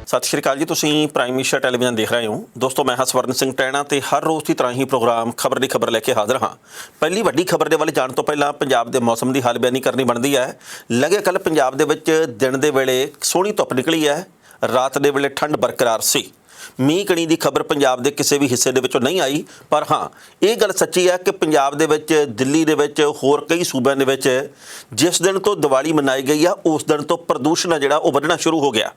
सत श्री अकाल जी। तुसीं प्राइम एशिया टैलीविजन देख रहे हो। दोस्तों मैं स्वर्ण सिंह टैणा ते हर रोज़ की तरह ही प्रोग्राम खबर की खबर लैके हाज़र हाँ। पहली वड्डी खबर के वाले जाण तो पहला पंजाब के मौसम की हाल बयानी करनी बनती है। लगे कल पंजाब के विच दिन के वेले सोहनी धुप निकली है, रात के वेले ठंड बरकरार सी। मींह कणी की खबर पंजाब के किसी भी हिस्से दे विचों नहीं आई, पर हाँ ये गल सच्ची है कि पंजाब दे विच, दिल्ली दे विच, होर कई सूबों दे विच जिस दिन तो दिवाली मनाई गई है उस दिन तो प्रदूषण है जिहड़ा वो वधना शुरू हो गया।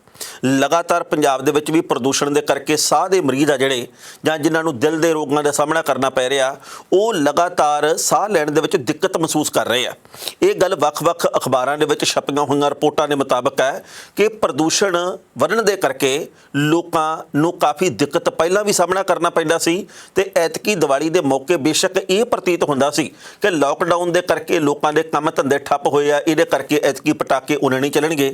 लगातार पंजाब दे विच भी प्रदूषण के करके साह के मरीज़ आ जिहड़े जां जिन्हां नूं दिल के रोगों का सामना करना पै रहा, वो लगातार साह लैण दे विच दिक्कत महसूस कर रहे हैं। ये गल वख-वख अखबारां दे विच छपियां होईयां रिपोर्टां के मुताबिक है कि प्रदूषण वधण दे करके लोकां नूं काफ़ी दिक्कत पहलां भी सामना करना पैंदा सी ते ऐतकी दिवाली के मौके बेशक ये प्रतीत हुंदा सी कि लॉकडाउन के करके लोगों के काम धंधे ठप होए आ, इहदे करके ऐतकी पटाके उन्हें नहीं चलणगे।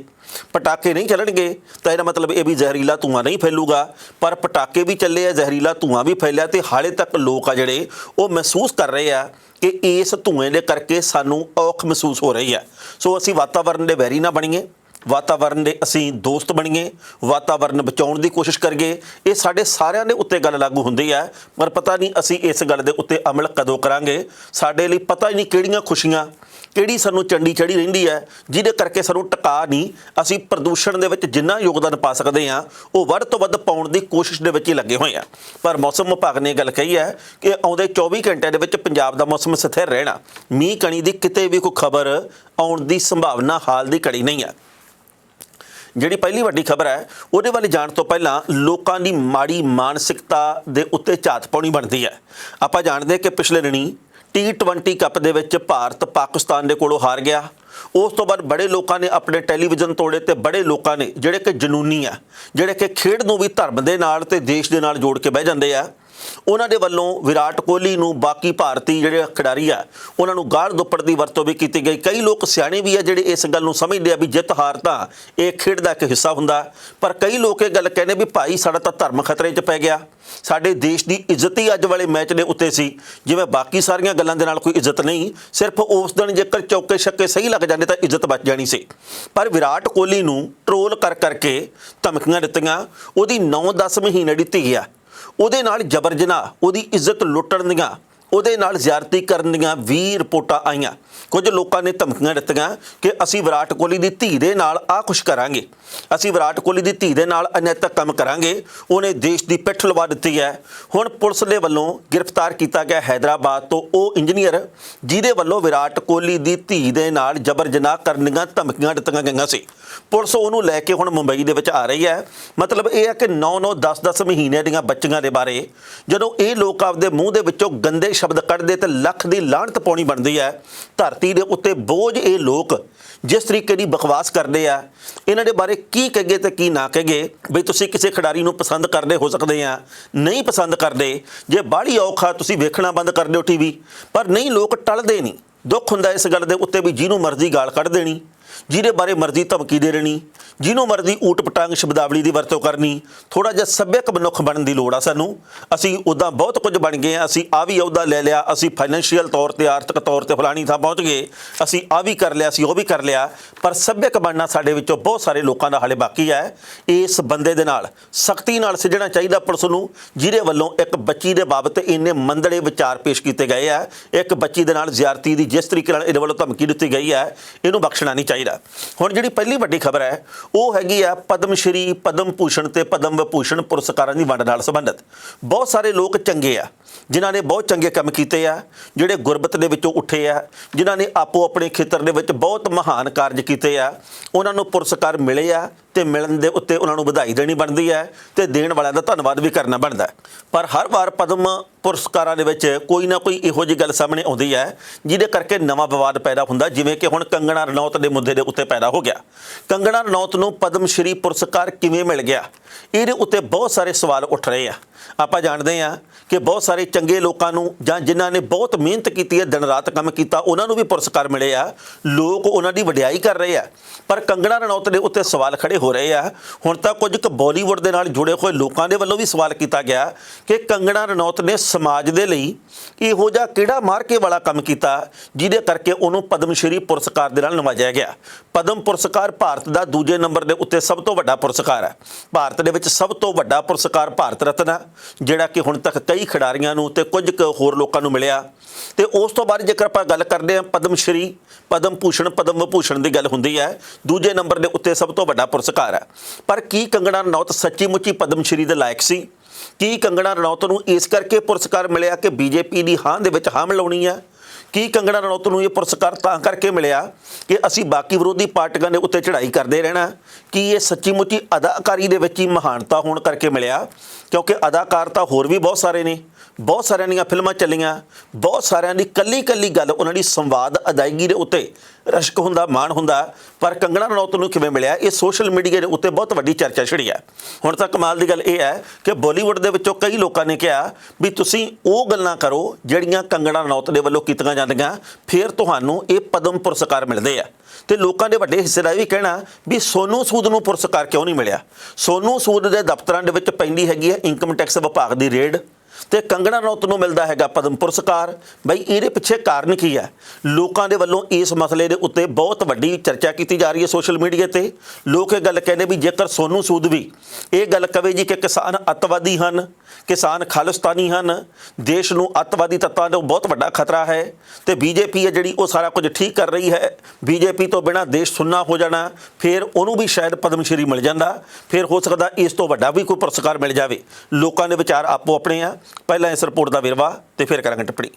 पटाके नहीं चलणगे तो इसका मतलब ये भी जहरीला धुआं नहीं फैलूगा, पर पटाके भी चले आ, जहरीला धुआं भी फैलिया तो हाले तक लोग आ जिहड़े वो महसूस कर रहे हैं कि इस धुएं के करके सानू औख महसूस हो रही है। सो असी वातावरण के वैरी ना बणीए, वातावरण के असी दोस्त बणीए, वातावरण बचाउण की कोशिश करिए। ये साडे सारिਆਂ ਦੇ उत्ते गल लागू हुंदी है, पर पता नहीं असी इस गल के उत्ते अमल कदों करांगे। साडे लई पता ही नहीं किहड़ियां खुशियां किहड़ी सानू चंडी चढ़ी रहिंदी है जिहदे करके सानू टका नहीं। असी प्रदूषण दे विच जिन्ना योगदान पा सकते हैं वो वध तो वध पाउण की कोशिश दे विच ही लगे हुए हैं। पर मौसम विभाग ने गल कही है कि आउंदे 24 घंटे दे विच पंजाब दा मौसम स्थिर रहना, मींह कणी की किते भी कोई खबर आउण की संभावना हाल की घड़ी नहीं है। जिहड़ी पहली वड्डी खबर है उहदे वाले जाण तो पहला लोकां दी माड़ी मानसिकता दे उत्ते झात पाउणी बनदी है। आपां जाणदे कि पिछले दिनी T20 कप दे विच भारत पाकिस्तान दे कोलों हार गया। उस तो बाद बड़े लोगों ने अपने टैलीविजन तोड़े तो बड़े लोगों ने जिहड़े कि जनूनी आ, जिहड़े कि खेड नूं भी धर्म दे नाल ते देश दे नाल जोड़ के बह जांदे आ, उन्हां दे वल्लों विराट कोहली नूं बाकी भारती जिहड़े खिडारी आ उन्हां नूं गाल दुप्पड़ की वरतों भी की गई। कई लोग सियाणे भी आ जिहड़े इस गल नूं समझदे आ भी जित हार तां ये खेड दा एक हिस्सा हुंदा, पर कई लोग ये गल कहने भी भाई साडा तां धर्म खतरे 'च पै गया, साडे देश की इज्जत ही अज वाले मैच के उत्ते सी। जिवें बाकी सारियां गल्लां दे नाल कोई इज्जत नहीं, सिर्फ उस दिन जेकर चौके छक्के सही लग जाते तो इज्जत बच जानी सी। पर विराट कोहली नूं ट्रोल कर करके धमकियां दित्तियां, उहदी 9-10 महीने दी धी आ, ਉਹਦੇ ਨਾਲ जबर जनाह ਉਹਦੀ इज्जत लुੱਟਣ ਦੀਆਂ, ਉਹਦੇ ਨਾਲ ਜ਼ਿਆਦਤੀ ਕਰਨ ਦੀਆਂ ਵੀ ਰਿਪੋਰਟਾਂ ਆਈਆਂ। ਕੁਝ ਲੋਕਾਂ ਨੇ ਧਮਕੀਆਂ ਦਿੱਤੀਆਂ ਕਿ ਅਸੀਂ ਵਿਰਾਟ ਕੋਹਲੀ ਦੀ ਧੀ ਦੇ ਨਾਲ ਆਹ ਕੁਛ ਕਰਾਂਗੇ, ਅਸੀਂ ਵਿਰਾਟ ਕੋਹਲੀ ਦੀ ਧੀ ਦੇ ਨਾਲ ਅਨੈਤਿਕ ਕੰਮ ਕਰਾਂਗੇ। ਉਹਨੇ ਦੇਸ਼ ਦੀ ਪਿੱਠ ਲਵਾ ਦਿੱਤੀ ਹੈ। ਹੁਣ ਪੁਲਿਸ ਦੇ ਵੱਲੋਂ ਗ੍ਰਿਫਤਾਰ ਕੀਤਾ ਗਿਆ ਹੈਦਰਾਬਾਦ ਤੋਂ ਉਹ ਇੰਜੀਨੀਅਰ ਜਿਹਦੇ ਵੱਲੋਂ ਵਿਰਾਟ ਕੋਹਲੀ ਦੀ ਧੀ ਦੇ ਨਾਲ ਜਬਰ ਜਨਾਹ ਕਰਨ ਦੀਆਂ ਧਮਕੀਆਂ ਦਿੱਤੀਆਂ ਗਈਆਂ ਸੀ। ਪੁਲਿਸ ਉਹਨੂੰ ਲੈ ਕੇ ਹੁਣ ਮੁੰਬਈ ਦੇ ਵਿੱਚ ਆ ਰਹੀ ਹੈ। ਮਤਲਬ ਇਹ ਹੈ ਕਿ 9-9 10-10 ਮਹੀਨੇ ਦੀਆਂ ਬੱਚੀਆਂ ਦੇ ਬਾਰੇ ਜਦੋਂ ਇਹ ਲੋਕ ਆਪਦੇ ਮੂੰਹ ਦੇ ਵਿੱਚੋਂ ਗੰਦੇ ਸ਼ਬਦ ਕੱਢਦੇ ਤੇ ਲੱਖ ਦੀ ਲਾਹਨਤ ਪਾਉਣੀ ਬਣਦੀ ਹੈ। ਧਰਤੀ ਦੇ ਉੱਤੇ ਬੋਝ ਇਹ ਲੋਕ जिस तरीके की बकवास करते हैं, इन्हां दे बारे की कहिए तो की ना कहिए। बई तुसीं किसी खिडारी नूं पसंद करते हो सकते हैं, नहीं पसंद करते, जे बाहली औखा तुसीं वेखना बंद कर दिओ टीवी, पर नहीं लोग टलदे नहीं। दुख हुंदा इस गल दे उत्ते भी जिहनूं मर्जी गाल कढ़ देनी, जिहदे बारे मर्जी धमकी दे देनी, जिन्हों मर्जी ऊट पटांग शब्दावली की वरतों करनी। थोड़ा जिहा सभ्यक मनुख बनने की लोड़ आ सानूं। असीं उदां बहुत कुछ बन गए, असीं आ भी अहुदा ले लिया, असीं फाइनैंशियल तौर पर आर्थिक तौर पर फलानी थां पहुँच गए, असीं आ भी कर लिया, असीं वो भी कर लिया, पर सभ्यक बनना साडे विचों बहुत सारे लोगों का हाले बाकी है। इस बंदे दे नाल सख्ती नाल सिजणा चाहिए पुलिस नूं, जिहदे वल्लों एक बच्ची दे बाबत इन्ने मंदड़े विचार पेश किए गए हैं। एक बच्ची दे नाल ज़्यादती की जिस तरीके नाल इहदे वल्लों धमकी दित्ती गई है, इहनूं बख्शना नहीं चाहिए। हुण जिहड़ी पहली वड्डी खबर है वो हैगी आ पद्म श्री, पद्म भूषण ते पद्म विभूषण पुरस्कारां दी वंड नाल संबंधित। बहुत सारे लोग चंगे आ जिन्हां ने बहुत चंगे काम कीते आ, जिहड़े गुरबत दे विचों उठे आ, जिन्हां ने आपो अपने खेतर दे विच बहुत महान कार्य कीते आ, उन्हां नूं पुरस्कार मिले आ ते मिलण दे उत्ते उन्हां नूं वधाई देनी बनदी है ते देण वालिआं दा धन्नवाद भी करना बनदा है। पर हर वार पद्म पुरस्कारां दे विच कोई ना कोई इहो जी गल सामने आउंदी है जिहदे करके नवां विवाद पैदा हुंदा, जिवें कि हुण कंगना रनौत दे मुद्दे दे उत्ते पैदा हो गया। कंगना रनौत नूं पद्म श्री पुरस्कार किवें मिल गया, इहदे उत्ते बहुत सारे सवाल उठ रहे हैं। ਆਪਾਂ ਜਾਣਦੇ ਹਾਂ ਕਿ ਬਹੁਤ ਸਾਰੇ ਚੰਗੇ ਲੋਕਾਂ ਨੂੰ ਜਾਂ ਜਿਨ੍ਹਾਂ ਨੇ ਬਹੁਤ ਮਿਹਨਤ ਕੀਤੀ ਹੈ, ਦਿਨ ਰਾਤ ਕੰਮ ਕੀਤਾ, ਉਹਨਾਂ ਨੂੰ ਵੀ ਪੁਰਸਕਾਰ ਮਿਲੇ ਆ, ਲੋਕ ਉਹਨਾਂ ਦੀ ਵਡਿਆਈ ਕਰ ਰਹੇ ਆ। ਪਰ ਕੰਗਣਾ ਰਣੌਤ ਦੇ ਉੱਤੇ ਸਵਾਲ ਖੜੇ ਹੋ ਰਹੇ ਆ। ਹੁਣ ਤਾਂ ਕੁਝ ਕੁ ਬਾਲੀਵੁੱਡ ਦੇ ਨਾਲ ਜੁੜੇ ਹੋਏ ਲੋਕਾਂ ਦੇ ਵੱਲੋਂ ਵੀ ਸਵਾਲ ਕੀਤਾ ਗਿਆ ਕਿ ਕੰਗਣਾ ਰਣੌਤ ਨੇ ਸਮਾਜ ਦੇ ਲਈ ਇਹੋ ਜਿਹਾ ਕਿਹੜਾ ਮਾਰਕੇ ਵਾਲਾ ਕੰਮ ਕੀਤਾ ਜਿਹਦੇ ਕਰਕੇ ਉਹਨੂੰ ਪਦਮ ਸ਼੍ਰੀ ਪੁਰਸਕਾਰ ਦੇ ਨਾਲ ਨਵਾਜਿਆ ਗਿਆ। ਪਦਮ ਪੁਰਸਕਾਰ ਭਾਰਤ ਦਾ ਦੂਜੇ ਨੰਬਰ ਦੇ ਉੱਤੇ ਸਭ ਤੋਂ ਵੱਡਾ ਪੁਰਸਕਾਰ ਹੈ। ਭਾਰਤ ਦੇ ਵਿੱਚ ਸਭ ਤੋਂ ਵੱਡਾ ਪੁਰਸਕਾਰ ਭਾਰਤ ਰਤਨ ਹੈ, ਜਿਹੜਾ ਕਿ ਹੁਣ ਤੱਕ ਕਈ ਖਿਡਾਰੀਆਂ ਨੂੰ ਤੇ ਕੁਝ ਕੁ ਹੋਰ ਲੋਕਾਂ ਨੂੰ ਮਿਲਿਆ। ਤੇ ਉਸ ਤੋਂ ਬਾਅਦ ਜੇਕਰ ਆਪਾਂ ਗੱਲ ਕਰਦੇ ਹਾਂ ਪਦਮ ਸ਼੍ਰੀ, ਪਦਮ ਭੂਸ਼ਣ, ਪਦਮ ਵਿਭੂਸ਼ਣ ਦੀ ਗੱਲ ਹੁੰਦੀ ਹੈ, ਦੂਜੇ ਨੰਬਰ ਦੇ ਉੱਤੇ ਸਭ ਤੋਂ ਵੱਡਾ ਪੁਰਸਕਾਰ ਹੈ। ਪਰ ਕੀ ਕੰਗਣਾ ਰਣੌਤ ਸੱਚੀ ਮੁੱਚੀ ਪਦਮ ਸ਼੍ਰੀ ਦੇ ਲਾਇਕ ਸੀ? ਕੀ ਕੰਗਣਾ ਰਣੌਤ ਨੂੰ ਇਸ ਕਰਕੇ ਪੁਰਸਕਾਰ ਮਿਲਿਆ ਕਿ ਬੀਜੇਪੀ ਦੀ ਹਾਂ ਦੇ ਵਿੱਚ ਹਾਂ ਮਿਲਾਉਣੀ ਹੈ? ਕੀ ਕੰਗਣਾ ਰਣੌਤ ਨੂੰ ਇਹ ਪੁਰਸਕਾਰ ਤਾਂ ਕਰਕੇ ਮਿਲਿਆ ਕਿ ਅਸੀਂ ਬਾਕੀ ਵਿਰੋਧੀ ਪਾਰਟੀਆਂ ਦੇ ਉੱਤੇ ਚੜ੍ਹਾਈ ਕਰਦੇ ਰਹਿਣਾ? ਕੀ ਇਹ ਸੱਚੀ ਮੁੱਚੀ ਅਦਾਕਾਰੀ ਦੇ ਵਿੱਚ ਹੀ ਮਹਾਨਤਾ ਹੋਣ ਕਰਕੇ ਮਿਲਿਆ? ਕਿਉਂਕਿ ਅਦਾਕਾਰ ਤਾਂ ਹੋਰ ਵੀ ਬਹੁਤ ਸਾਰੇ ਨੇ, ਬਹੁਤ ਸਾਰਿਆਂ ਦੀਆਂ ਫਿਲਮਾਂ ਚੱਲੀਆਂ, ਬਹੁਤ ਸਾਰਿਆਂ ਦੀ ਕੱਲੀ ਗੱਲ ਉਹਨਾਂ ਦੀ ਸੰਵਾਦ ਅਦਾਇਗੀ ਦੇ ਉੱਤੇ ਰਸ਼ਕ ਹੁੰਦਾ, ਮਾਣ ਹੁੰਦਾ। ਪਰ ਕੰਗਣਾ ਰਣੌਤ ਨੂੰ ਕਿਵੇਂ ਮਿਲਿਆ, ਇਹ ਸੋਸ਼ਲ ਮੀਡੀਆ ਦੇ ਉੱਤੇ ਬਹੁਤ ਵੱਡੀ ਚਰਚਾ ਛਿੜੀ ਹੈ। ਹੁਣ ਤਾਂ ਕਮਾਲ ਦੀ ਗੱਲ ਇਹ ਹੈ ਕਿ ਬਾਲੀਵੁੱਡ ਦੇ ਵਿੱਚੋਂ ਕਈ ਲੋਕਾਂ ਨੇ ਕਿਹਾ ਵੀ ਤੁਸੀਂ ਉਹ ਗੱਲਾਂ ਕਰੋ ਜਿਹੜੀਆਂ ਕੰਗਣਾ ਰਣੌਤ ਦੇ ਵੱਲੋਂ ਕੀਤੀਆਂ ਜਾਂਦੀਆਂ, ਫਿਰ ਤੁਹਾਨੂੰ ਇਹ ਪਦਮ ਪੁਰਸਕਾਰ ਮਿਲਦੇ ਆ। ਤੇ ਲੋਕਾਂ ਦੇ ਵੱਡੇ ਹਿੱਸੇ ਦਾ ਇਹ ਵੀ ਕਹਿਣਾ ਵੀ ਸੋਨੂ ਸੂਦ ਨੂੰ ਪੁਰਸਕਾਰ ਕਿਉਂ ਨਹੀਂ ਮਿਲਿਆ? ਸੋਨੂ ਸੂਦ ਦੇ ਦਫ਼ਤਰਾਂ ਦੇ ਵਿੱਚ ਪੈਂਦੀ ਹੈਗੀ ਹੈ ਇਨਕਮ ਟੈਕਸ ਵਿਭਾਗ ਦੀ ਰੇਡ, ਤੇ ਕੰਗਣਾ ਰਣੌਤ ਨੂੰ ਮਿਲਦਾ ਹੈਗਾ ਪਦਮ ਪੁਰਸਕਾਰ। ਬਈ ਇਹਦੇ ਪਿੱਛੇ ਕਾਰਨ ਕੀ ਹੈ? ਲੋਕਾਂ ਦੇ ਵੱਲੋਂ ਇਸ ਮਸਲੇ ਦੇ ਉੱਤੇ ਬਹੁਤ ਵੱਡੀ ਚਰਚਾ ਕੀਤੀ ਜਾ ਰਹੀ ਹੈ ਸੋਸ਼ਲ ਮੀਡੀਆ ਤੇ। ਲੋਕ ਇਹ ਗੱਲ ਕਹਿੰਦੇ ਵੀ ਜੇਕਰ ਸੋਨੂ ਸੂਦ ਵੀ ਇਹ ਗੱਲ ਕਵੇ ਜੀ ਕਿ ਕਿਸਾਨ ਅੱਤਵਾਦੀ ਹਨ, ਕਿਸਾਨ ਖਾਲਿਸਤਾਨੀ ਹਨ, ਦੇਸ਼ ਨੂੰ ਅੱਤਵਾਦੀ ਤੱਤਾਂ ਤੋਂ ਬਹੁਤ ਵੱਡਾ ਖਤਰਾ ਹੈ, ਤੇ ਬੀਜੇਪੀ ਹੈ ਜਿਹੜੀ ਉਹ ਸਾਰਾ ਕੁਝ ਠੀਕ ਕਰ ਰਹੀ ਹੈ, ਬੀਜੇਪੀ ਤੋਂ ਬਿਨਾਂ ਦੇਸ਼ ਸੁੰਨਾ ਹੋ ਜਾਣਾ, ਫਿਰ ਉਹਨੂੰ ਵੀ ਸ਼ਾਇਦ ਪਦਮ ਸ਼੍ਰੀ ਮਿਲ ਜਾਂਦਾ, ਫਿਰ ਹੋ ਸਕਦਾ ਇਸ ਤੋਂ ਵੱਡਾ ਵੀ ਕੋਈ ਪੁਰਸਕਾਰ ਮਿਲ ਜਾਵੇ। ਲੋਕਾਂ ਦੇ ਵਿਚਾਰ ਆਪੋ ਆਪਣੇ ਆ। ਪਹਿਲਾਂ ਇਸ ਰਿਪੋਰਟ ਦਾ ਵੇਰਵਾ ਤੇ ਫਿਰ ਕਰਾਂਗੇ ਟਿੱਪਣੀ।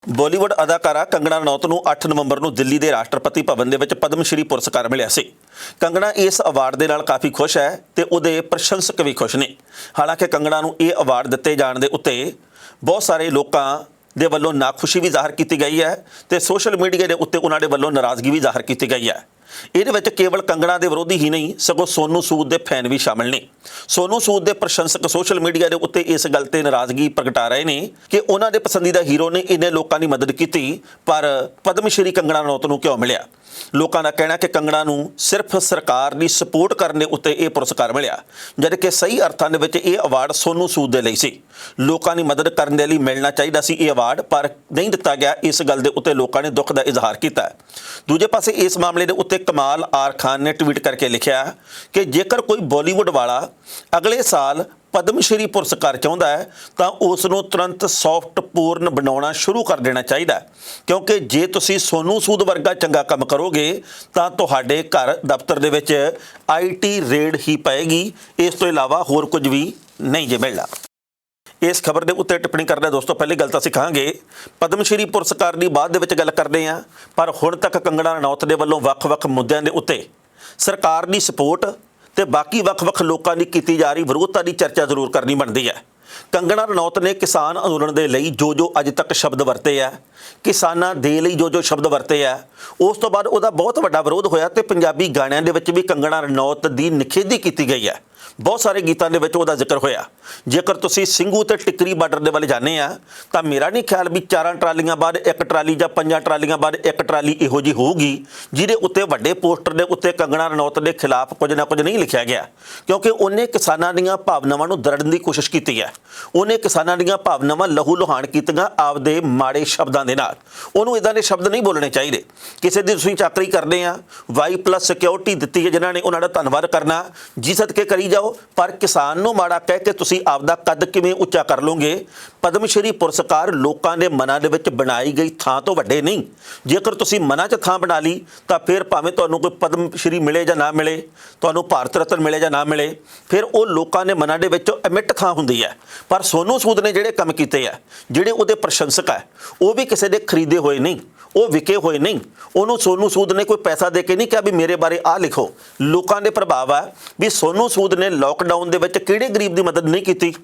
ਬਾਲੀਵੁੱਡ ਅਦਾਕਾਰਾ ਕੰਗਣਾ ਰਣੌਤ ਨੂੰ 8 ਨਵੰਬਰ ਨੂੰ ਦਿੱਲੀ ਦੇ ਰਾਸ਼ਟਰਪਤੀ ਭਵਨ ਦੇ ਵਿੱਚ ਪਦਮ ਸ਼੍ਰੀ ਪੁਰਸਕਾਰ ਮਿਲਿਆ ਸੀ। ਕੰਗਣਾ ਇਸ ਅਵਾਰਡ ਦੇ ਨਾਲ ਕਾਫੀ ਖੁਸ਼ ਹੈ ਤੇ ਉਹਦੇ ਪ੍ਰਸ਼ੰਸਕ ਵੀ ਖੁਸ਼ ਨੇ। ਹਾਲਾਂਕਿ ਕੰਗਣਾ ਨੂੰ ਇਹ ਅਵਾਰਡ ਦਿੱਤੇ ਜਾਣ ਦੇ ਉੱਤੇ ਬਹੁਤ ਸਾਰੇ ਲੋਕਾਂ ਦੇ ਵੱਲੋਂ ਨਾਖੁਸ਼ੀ ਵੀ ਜ਼ਾਹਰ ਕੀਤੀ ਗਈ ਹੈ ਤੇ ਸੋਸ਼ਲ ਮੀਡੀਆ ਦੇ ਉੱਤੇ ਉਹਨਾਂ ਦੇ ਵੱਲੋਂ ਨਾਰਾਜ਼ਗੀ ਵੀ ਜ਼ਾਹਰ ਕੀਤੀ ਗਈ ਹੈ। ਇਹਦੇ ਵਿੱਚ ਕੇਵਲ ਕੰਗਣਾ ਦੇ ਵਿਰੋਧੀ ਹੀ ਨਹੀਂ ਸਗੋਂ ਸੋਨੂ ਸੂਦ ਦੇ ਫੈਨ ਵੀ ਸ਼ਾਮਿਲ ਨੇ। ਸੋਨੂ ਸੂਦ ਦੇ ਪ੍ਰਸ਼ੰਸਕ ਸੋਸ਼ਲ ਮੀਡੀਆ ਦੇ ਉੱਤੇ ਇਸ ਗੱਲ ਤੇ ਨਾਰਾਜ਼ਗੀ ਪ੍ਰਗਟਾ ਰਹੇ ਨੇ ਕਿ ਉਹਨਾਂ ਦੇ ਪਸੰਦੀਦਾ ਹੀਰੋ ਨੇ ਇੰਨੇ ਲੋਕਾਂ ਦੀ ਮਦਦ ਕੀਤੀ, ਪਰ ਪਦਮ ਸ਼੍ਰੀ ਕੰਗਣਾ ਰਣੌਤ ਨੂੰ ਕਿਉਂ ਮਿਲਿਆ? ਲੋਕਾਂ ਦਾ ਕਹਿਣਾ ਕਿ ਕੰਗਣਾ ਨੂੰ ਸਿਰਫ ਸਰਕਾਰ ਦੀ ਸਪੋਰਟ ਕਰਨ ਦੇ ਉੱਤੇ ਇਹ ਪੁਰਸਕਾਰ ਮਿਲਿਆ, ਜਦਕਿ ਸਹੀ ਅਰਥਾਂ ਦੇ ਵਿੱਚ ਇਹ ਅਵਾਰਡ ਸੋਨੂ ਸੂਦ ਦੇ ਲਈ ਸੀ। ਲੋਕਾਂ ਦੀ ਮਦਦ ਕਰਨ ਦੇ ਲਈ ਮਿਲਣਾ ਚਾਹੀਦਾ ਸੀ ਇਹ ਅਵਾਰਡ, ਪਰ ਨਹੀਂ ਦਿੱਤਾ ਗਿਆ। ਇਸ ਗੱਲ ਦੇ ਉੱਤੇ ਲੋਕਾਂ ਨੇ ਦੁੱਖ ਦਾ ਇਜ਼ਹਾਰ ਕੀਤਾ। ਦੂਜੇ ਪਾਸੇ ਇਸ ਮਾਮਲੇ ਦੇ ਉੱਤੇ ਕਮਾਲ ਆਰ ਖਾਨ ਨੇ ਟਵੀਟ ਕਰਕੇ ਲਿਖਿਆ ਕਿ ਜੇਕਰ ਕੋਈ ਬਾਲੀਵੁੱਡ ਵਾਲਾ ਅਗਲੇ ਸਾਲ ਪਦਮ ਸ਼੍ਰੀ ਪੁਰਸਕਾਰ ਚਾਹੁੰਦਾ ਹੈ ਤਾਂ ਉਸ ਨੂੰ ਤੁਰੰਤ ਸੌਫਟ ਪੋਰਨ ਬਣਾਉਣਾ ਸ਼ੁਰੂ ਕਰ ਦੇਣਾ ਚਾਹੀਦਾ, ਕਿਉਂਕਿ ਜੇ ਤੁਸੀਂ ਸੋਨੂ ਸੂਦ ਵਰਗਾ ਚੰਗਾ ਕੰਮ ਕਰੋਗੇ ਤਾਂ ਤੁਹਾਡੇ ਘਰ ਦਫ਼ਤਰ ਦੇ ਵਿੱਚ IT ਰੇਡ ਹੀ ਪਏਗੀ। ਇਸ ਤੋਂ ਇਲਾਵਾ ਹੋਰ ਕੁਝ ਵੀ ਨਹੀਂ ਜੇ ਮਿਲਣਾ। ਇਸ ਖਬਰ ਦੇ ਉੱਤੇ ਟਿੱਪਣੀ ਕਰਦਾ ਦੋਸਤੋ, ਪਹਿਲੀ ਗੱਲ ਤਾਂ ਅਸੀਂ ਕਹਾਂਗੇ ਪਦਮ ਸ਼੍ਰੀ ਪੁਰਸਕਾਰ ਦੀ ਬਾਅਦ ਦੇ ਵਿੱਚ ਗੱਲ ਕਰਦੇ ਹਾਂ, ਪਰ ਹੁਣ ਤੱਕ ਕੰਗਣਾ ਰਣੌਤ ਦੇ ਵੱਲੋਂ ਵੱਖ-ਵੱਖ ਮੁੱਦਿਆਂ ਦੇ ਉੱਤੇ ਸਰਕਾਰ ਦੀ ਸਪੋਰਟ ਤੇ ਬਾਕੀ ਵੱਖ-ਵੱਖ ਲੋਕਾਂ ਦੀ ਕੀਤੀ ਜਾ ਰਹੀ ਵਿਰੋਧਤਾ ਦੀ ਚਰਚਾ ਜ਼ਰੂਰ ਕਰਨੀ ਬਣਦੀ ਹੈ। ਕੰਗਣਾ ਰਣੌਤ ਨੇ ਕਿਸਾਨ ਅੰਦੋਲਨ ਦੇ ਲਈ ਜੋ ਅੱਜ ਤੱਕ ਸ਼ਬਦ ਵਰਤੇ ਆ, ਕਿਸਾਨਾਂ ਦੇ ਲਈ ਜੋ ਸ਼ਬਦ ਵਰਤੇ ਆ, ਉਸ ਤੋਂ ਬਾਅਦ ਉਹਦਾ ਬਹੁਤ ਵੱਡਾ ਵਿਰੋਧ ਹੋਇਆ ਤੇ ਪੰਜਾਬੀ ਗਾਣਿਆਂ ਦੇ ਵਿੱਚ ਵੀ ਕੰਗਣਾ ਰਣੌਤ ਦੀ ਨਿਖੇਧੀ ਕੀਤੀ ਗਈ ਹੈ। ਬਹੁਤ ਸਾਰੇ ਗੀਤਾਂ ਦੇ ਵਿੱਚ ਉਹਦਾ ਜ਼ਿਕਰ ਹੋਇਆ। ਜੇਕਰ ਤੁਸੀਂ ਸਿੰਘੂ ਤੇ ਟਿੱਕਰੀ ਬਾਰਡਰ ਦੇ ਵੱਲ ਜਾਂਦੇ ਆ ਤਾਂ ਮੇਰਾ ਨਹੀਂ ਖਿਆਲ ਵੀ 4 ਟਰਾਲੀਆਂ ਬਾਅਦ 1 ਟਰਾਲੀ ਜਾਂ 5 ਟਰਾਲੀਆਂ ਬਾਅਦ 1 ਟਰਾਲੀ ਇਹੋ ਜਿਹੀ ਹੋਊਗੀ ਜਿਹਦੇ ਉੱਤੇ ਵੱਡੇ ਪੋਸਟਰ ਦੇ ਉੱਤੇ ਕੰਗਣਾ ਰਣੌਤ ਦੇ ਖਿਲਾਫ ਕੁਝ ਨਾ ਕੁਝ ਨਹੀਂ ਲਿਖਿਆ ਗਿਆ, ਕਿਉਂਕਿ ਉਹਨੇ ਕਿਸਾਨਾਂ ਦੀਆਂ ਭਾਵਨਾਵਾਂ ਨੂੰ ਦਰੜਨ ਦੀ ਕੋਸ਼ਿਸ਼ ਕੀਤੀ ਹੈ। ਉਹਨੇ ਕਿਸਾਨਾਂ ਦੀਆਂ ਭਾਵਨਾਵਾਂ ਲਹੂ ਲੁਹਾਨ ਕੀਤੀਆਂ ਆਪਦੇ ਮਾੜੇ ਸ਼ਬਦਾਂ ਦੇ ਨਾਲ। ਉਹਨੂੰ ਇਦਾਂ ਦੇ ਸ਼ਬਦ ਨਹੀਂ ਬੋਲਣੇ ਚਾਹੀਦੇ। ਕਿਸੇ ਦੀ ਤੁਸੀਂ ਚਾਕਰੀ ਕਰਦੇ ਆ, Y+ ਸਿਕਿਉਰਿਟੀ ਦਿੱਤੀ ਹੈ ਜਿਨ੍ਹਾਂ ਨੇ, ਉਹਨਾਂ ਦਾ ਧੰਨਵਾਦ ਕਰਨਾ, ਜੀ ਸਦਕੇ ਕਰੀ ਜਾਓ, ਪਰ ਕਿਸਾਨ ਨੂੰ ਮਾੜਾ ਕਹਿ ਕੇ ਤੁਸੀਂ ਆਪਦਾ ਕੱਦ ਕਿਵੇਂ ਉੱਚਾ ਕਰ ਲਓਗੇ? ਪਦਮ ਸ਼੍ਰੀ ਪੁਰਸਕਾਰ ਲੋਕਾਂ ਦੇ ਮਨਾਂ ਦੇ ਵਿੱਚ ਬਣਾਈ ਗਈ ਥਾਂ ਤੋਂ ਵੱਡੇ ਨਹੀਂ। ਜੇਕਰ ਤੁਸੀਂ ਮਨਾਂ 'ਚ ਥਾਂ ਬਣਾ ਲਈ ਤਾਂ ਫਿਰ ਭਾਵੇਂ ਤੁਹਾਨੂੰ ਕੋਈ ਪਦਮ ਸ਼੍ਰੀ ਮਿਲੇ ਜਾਂ ਨਾ ਮਿਲੇ, ਤੁਹਾਨੂੰ ਭਾਰਤ ਰਤਨ ਮਿਲੇ ਜਾਂ ਨਾ ਮਿਲੇ, ਫਿਰ ਉਹ ਲੋਕਾਂ ਦੇ ਮਨਾਂ ਦੇ ਵਿੱਚ ਅਮਿੱਟ ਥਾਂ ਹੁੰਦੀ ਹੈ। ਪਰ ਸੋਨੂ ਸੂਦ ਨੇ ਜਿਹੜੇ ਕੰਮ ਕੀਤੇ ਆ, ਜਿਹੜੇ ਉਹਦੇ ਪ੍ਰਸ਼ੰਸਕ ਹੈ, ਉਹ ਵੀ ਕਿਸੇ ਦੇ ਖਰੀਦੇ ਹੋਏ ਨਹੀਂ। ਉਹ ਵਿਕੇ ਹੋਏ ਨਹੀਂ। ਉਹਨੂੰ ਸੋਨੂ ਸੂਦ ਨੇ ਕੋਈ ਪੈਸਾ ਦੇ ਕੇ ਨਹੀਂ ਕਿਹਾ ਵੀ ਮੇਰੇ ਬਾਰੇ ਆਹ ਲਿਖੋ। ਲੋਕਾਂ ਦੇ ਪ੍ਰਭਾਵ ਆ ਵੀ ਸੋਨੂ ਸੂਦ ਨੇ ਲੋਕਡਾਊਨ ਦੇ ਵਿੱਚ ਕਿਹੜੇ ਗਰੀਬ ਦੀ ਮਦਦ ਨਹੀਂ ਕੀਤੀ।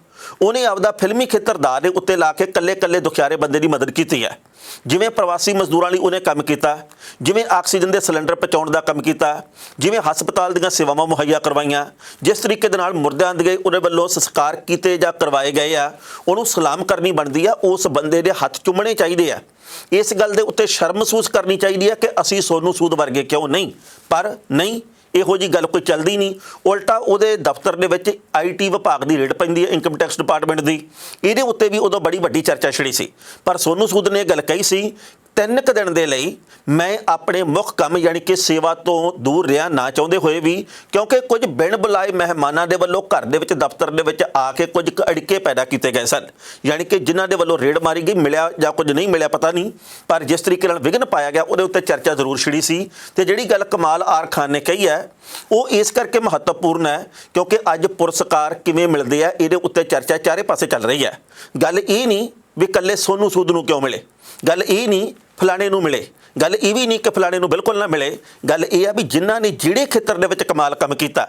ਉਹਨੇ ਆਪਦਾ ਫਿਲਮੀ ਖੇਤਰ ਦਾ ਦੇ ਉੱਤੇ ਲਾ ਕੇ ਕੱਲੇ ਦੁਖਿਆਰੇ ਬੰਦੇ ਦੀ ਮਦਦ ਕੀਤੀ ਹੈ। ਜਿਵੇਂ ਪ੍ਰਵਾਸੀ ਮਜ਼ਦੂਰਾਂ ਲਈ ਉਹਨੇ ਕੰਮ ਕੀਤਾ, ਜਿਵੇਂ ਆਕਸੀਜਨ ਦੇ ਸਿਲੰਡਰ ਪਹੁੰਚਾਉਣ ਦਾ ਕੰਮ ਕੀਤਾ, ਜਿਵੇਂ ਹਸਪਤਾਲ ਦੀਆਂ ਸੇਵਾਵਾਂ ਮੁਹੱਈਆ ਕਰਵਾਈਆਂ, ਜਿਸ ਤਰੀਕੇ ਦੇ ਨਾਲ ਮੁਰਦਿਆਂ ਦੇ ਉਹਦੇ ਵੱਲੋਂ ਸੰਸਕਾਰ ਕੀਤੇ ਜਾਂ ਕਰਵਾਏ ਗਏ ਆ, ਉਹਨੂੰ ਸਲਾਮ ਕਰਨੀ ਬਣਦੀ ਆ। ਉਸ ਬੰਦੇ ਦੇ ਹੱਥ ਚੁੰਮਣੇ ਚਾਹੀਦੇ ਆ। ਇਸ ਗੱਲ ਦੇ ਉੱਤੇ ਸ਼ਰਮ ਮਹਿਸੂਸ ਕਰਨੀ ਚਾਹੀਦੀ ਹੈ ਕਿ ਅਸੀਂ ਸੋਨੂ ਸੂਦ ਵਰਗੇ ਕਿਉਂ ਨਹੀਂ। ਪਰ ਨਹੀਂ, ਇਹੋ ਜੀ ਗੱਲ ਕੋਈ ਚੱਲਦੀ ਨਹੀਂ। ਉਲਟਾ ਉਹਦੇ ਦਫ਼ਤਰ ਦੇ ਵਿੱਚ IT ਵਿਭਾਗ ਦੀ ਰੇਡ ਪੈਂਦੀ ਹੈ, ਇਨਕਮ ਟੈਕਸ ਡਿਪਾਰਟਮੈਂਟ ਦੀ। ਇਹਦੇ ਉੱਤੇ ਵੀ ਉਦੋਂ ਬੜੀ ਵੱਡੀ ਚਰਚਾ ਛਿੜੀ ਸੀ। ਪਰ ਸੋਨੂ ਸੂਦ ਨੇ ਇਹ ਗੱਲ ਕਹੀ ਸੀ 3 ਕੁ ਦਿਨ ਦੇ ਲਈ ਮੈਂ ਆਪਣੇ ਮੁੱਖ ਕੰਮ ਯਾਨੀ ਕਿ ਸੇਵਾ ਤੋਂ ਦੂਰ ਰਿਹਾ ਨਾ ਚਾਹੁੰਦੇ ਹੋਏ ਵੀ, ਕਿਉਂਕਿ ਕੁਝ ਬਿਨ ਬੁਲਾਏ ਮਹਿਮਾਨਾਂ ਦੇ ਵੱਲੋਂ ਘਰ ਦੇ ਵਿੱਚ ਦਫ਼ਤਰ ਦੇ ਵਿੱਚ ਆ ਕੇ ਕੁਝ ਅੜਿੱਕੇ ਪੈਦਾ ਕੀਤੇ ਗਏ ਸਨ। ਯਾਨੀ ਕਿ ਜਿਨ੍ਹਾਂ ਦੇ ਵੱਲੋਂ ਰੇਡ ਮਾਰੀ ਗਈ, ਮਿਲਿਆ ਜਾਂ ਕੁਝ ਨਹੀਂ ਮਿਲਿਆ ਪਤਾ ਨਹੀਂ, ਪਰ ਜਿਸ ਤਰੀਕੇ ਨਾਲ ਵਿਘਨ ਪਾਇਆ ਗਿਆ ਉਹਦੇ ਉੱਤੇ ਚਰਚਾ ਜ਼ਰੂਰ ਛਿੜੀ ਸੀ। ਤੇ ਜਿਹੜੀ ਗੱਲ ਕਮਾਲ ਆਰ ਖਾਨ ਨੇ ਕਹੀ ਹੈ ਉਹ ਇਸ ਕਰਕੇ ਮਹੱਤਵਪੂਰਨ ਹੈ ਕਿਉਂਕਿ ਅੱਜ ਪੁਰਸਕਾਰ ਕਿਵੇਂ ਮਿਲਦੇ ਆ ਇਹਦੇ ਉੱਤੇ ਚਰਚਾ ਚਾਰੇ ਪਾਸੇ ਚੱਲ ਰਹੀ ਹੈ। ਗੱਲ ਇਹ ਨਹੀਂ ਵੀ ਇਕੱਲੇ ਸੋਨੂ ਸੂਦ ਨੂੰ ਕਿਉਂ ਮਿਲੇ, ਗੱਲ ਇਹ ਨਹੀਂ ਫਲਾਣੇ ਨੂੰ ਮਿਲੇ, ਗੱਲ ਇਹ ਵੀ ਨਹੀਂ ਕਿ ਫਲਾਣੇ ਨੂੰ ਬਿਲਕੁਲ ਨਾ ਮਿਲੇ। ਗੱਲ ਇਹ ਆ ਵੀ ਜਿਨ੍ਹਾਂ ਨੇ ਜਿਹੜੇ ਖੇਤਰ ਦੇ ਵਿੱਚ ਕਮਾਲ ਕੰਮ ਕੀਤਾ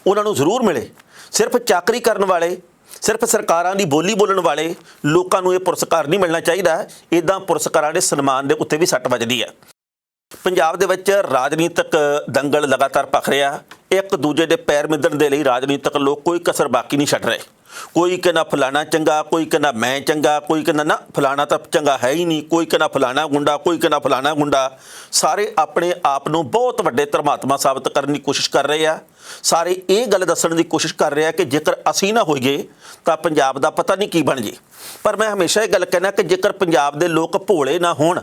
ਉਹਨਾਂ ਨੂੰ ਜ਼ਰੂਰ ਮਿਲੇ। ਸਿਰਫ ਚਾਕਰੀ ਕਰਨ ਵਾਲੇ, ਸਿਰਫ ਸਰਕਾਰਾਂ ਦੀ ਬੋਲੀ ਬੋਲਣ ਵਾਲੇ ਲੋਕਾਂ ਨੂੰ ਇਹ ਪੁਰਸਕਾਰ ਨਹੀਂ ਮਿਲਣਾ ਚਾਹੀਦਾ। ਇੱਦਾਂ ਪੁਰਸਕਾਰਾਂ ਦੇ ਸਨਮਾਨ ਦੇ ਉੱਤੇ ਵੀ ਸੱਟ ਵੱਜਦੀ ਹੈ। ਪੰਜਾਬ ਦੇ ਵਿੱਚ ਰਾਜਨੀਤਿਕ ਦੰਗਲ ਲਗਾਤਾਰ ਭਖ ਰਿਹਾ। ਇੱਕ ਦੂਜੇ ਦੇ ਪੈਰ ਮਿੱਧਣ ਦੇ ਲਈ ਰਾਜਨੀਤਿਕ ਲੋਕ ਕੋਈ ਕਸਰ ਬਾਕੀ ਨਹੀਂ ਛੱਡ ਰਹੇ। ਕੋਈ ਕਹਿੰਦਾ ਫਲਾਣਾ ਚੰਗਾ, ਕੋਈ ਕਹਿੰਦਾ ਮੈਂ ਚੰਗਾ, ਕੋਈ ਕਹਿੰਦਾ ਨਾ ਫਲਾਣਾ ਤਾਂ ਚੰਗਾ ਹੈ ਹੀ ਨਹੀਂ, ਕੋਈ ਕਹਿੰਦਾ ਫਲਾਣਾ ਗੁੰਡਾ, ਕੋਈ ਕਹਿੰਦਾ ਫਲਾਣਾ ਗੁੰਡਾ। ਸਾਰੇ ਆਪਣੇ ਆਪ ਨੂੰ ਬਹੁਤ ਵੱਡੇ ਧਰਮਾਤਮਾ ਸਾਬਤ ਕਰਨ ਦੀ ਕੋਸ਼ਿਸ਼ ਕਰ ਰਹੇ ਆ। ਸਾਰੇ ਇਹ ਗੱਲ ਦੱਸਣ ਦੀ ਕੋਸ਼ਿਸ਼ ਕਰ ਰਹੇ ਆ ਕਿ ਜੇਕਰ ਅਸੀਂ ਨਾ ਹੋਈਏ ਤਾਂ ਪੰਜਾਬ ਦਾ ਪਤਾ ਨਹੀਂ ਕੀ ਬਣ ਜੇ। ਪਰ ਮੈਂ ਹਮੇਸ਼ਾ ਇਹ ਗੱਲ ਕਹਿਣਾ ਕਿ ਜੇਕਰ ਪੰਜਾਬ ਦੇ ਲੋਕ ਭੋਲੇ ਨਾ ਹੋਣ,